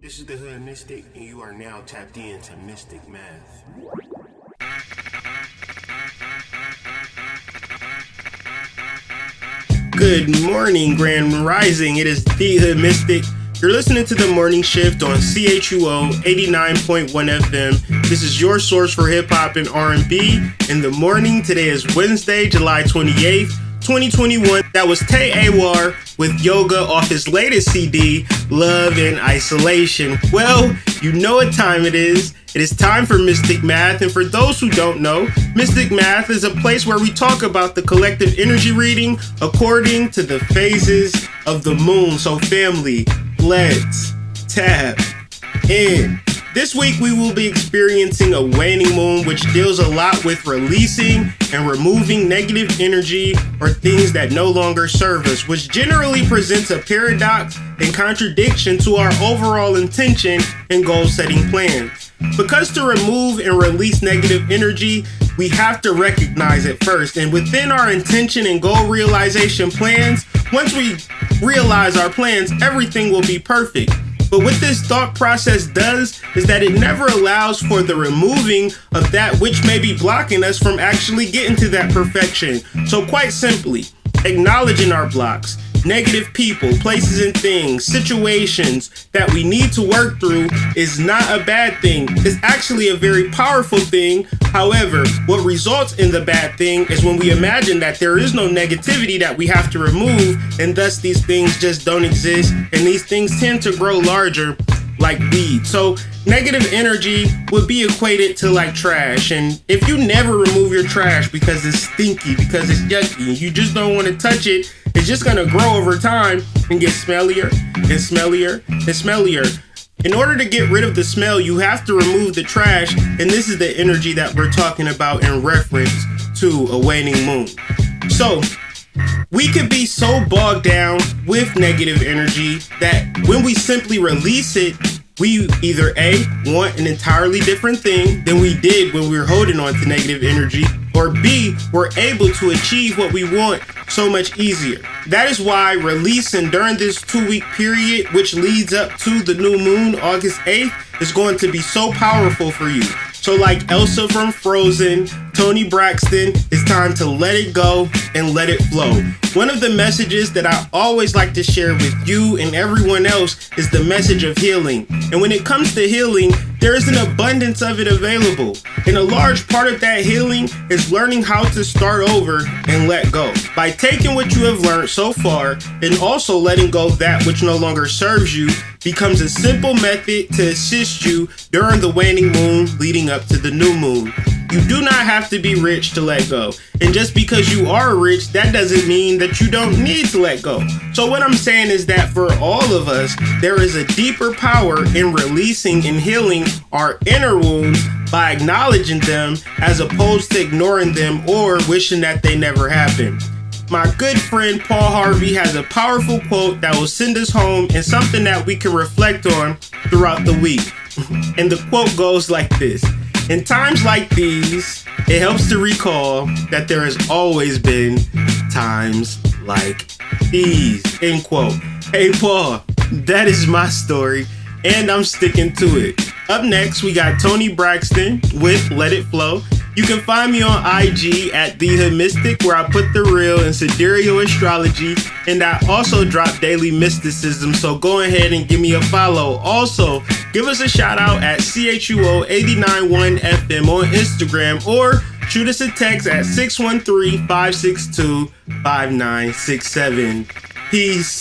This is the Hood Mystikk, and you are now tapped into Mystikk Mathh. Good morning, Grand Rising. It is the Hood Mystikk. You're listening to the morning shift on CHUO 89.1 FM. This is your source for hip hop and R&B in the morning. Today is Wednesday, July 28th, 2021. That was Tay Awar with Yoga off his latest CD, Love in Isolation. Well, you know what time it is. It is time for Mystikk Mathh, and for those who don't know, Mystikk Mathh is a place where we talk about the collective energy reading according to the phases of the moon. So family, let's tap in. This week we will be experiencing a waning moon, which deals a lot with releasing and removing negative energy or things that no longer serve us, which generally presents a paradox and contradiction to our overall intention and goal-setting plans. Because to remove and release negative energy, we have to recognize it first. And within our intention and goal realization plans, once we realize our plans, everything will be perfect. But what this thought process does is that it never allows for the removing of that which may be blocking us from actually getting to that perfection. So quite simply, acknowledging our blocks, negative people, places and things, situations that we need to work through is not a bad thing. It's actually a very powerful thing. However, what results in the bad thing is when we imagine that there is no negativity that we have to remove, and thus these things just don't exist, and these things tend to grow larger like weeds. So negative energy would be equated to like trash, and if you never remove your trash because it's stinky, because it's yucky, you just don't want to touch it, it's just gonna grow over time and get smellier and smellier and smellier. In order to get rid of the smell, you have to remove the trash, and this is the energy that we're talking about in reference to a waning moon. So we could be so bogged down with negative energy that when we simply release it, we either A, want an entirely different thing than we did when we were holding on to negative energy, or B, we're able to achieve what we want so much easier. That is why releasing during this 2-week period, which leads up to the new moon, August 8th, is going to be so powerful for you. So like Elsa from Frozen, Toni Braxton, it's time to let it go and let it flow. One of the messages that I always like to share with you and everyone else is the message of healing. And when it comes to healing, there is an abundance of it available. And a large part of that healing is learning how to start over and let go. By taking what you have learned so far and also letting go that which no longer serves you becomes a simple method to assist you during the waning moon leading up to the new moon. You do not have to be rich to let go. And just because you are rich, that doesn't mean that you don't need to let go. So what I'm saying is that for all of us, there is a deeper power in releasing and healing our inner wounds by acknowledging them as opposed to ignoring them or wishing that they never happened. My good friend Paul Harvey has a powerful quote that will send us home and something that we can reflect on throughout the week. And the quote goes like this: in times like these, it helps to recall that there has always been times like these. End quote. Hey Paul, that is my story, and I'm sticking to it. Up next, we got Toni Braxton with Let It Flow. You can find me on IG at The Hood Mystikk, where I put the real in sidereal astrology, and I also drop daily mysticism, so go ahead and give me a follow. Also, give us a shout out at CHUO 89.1 FM on Instagram, or shoot us a text at 613-562-5967. Peace.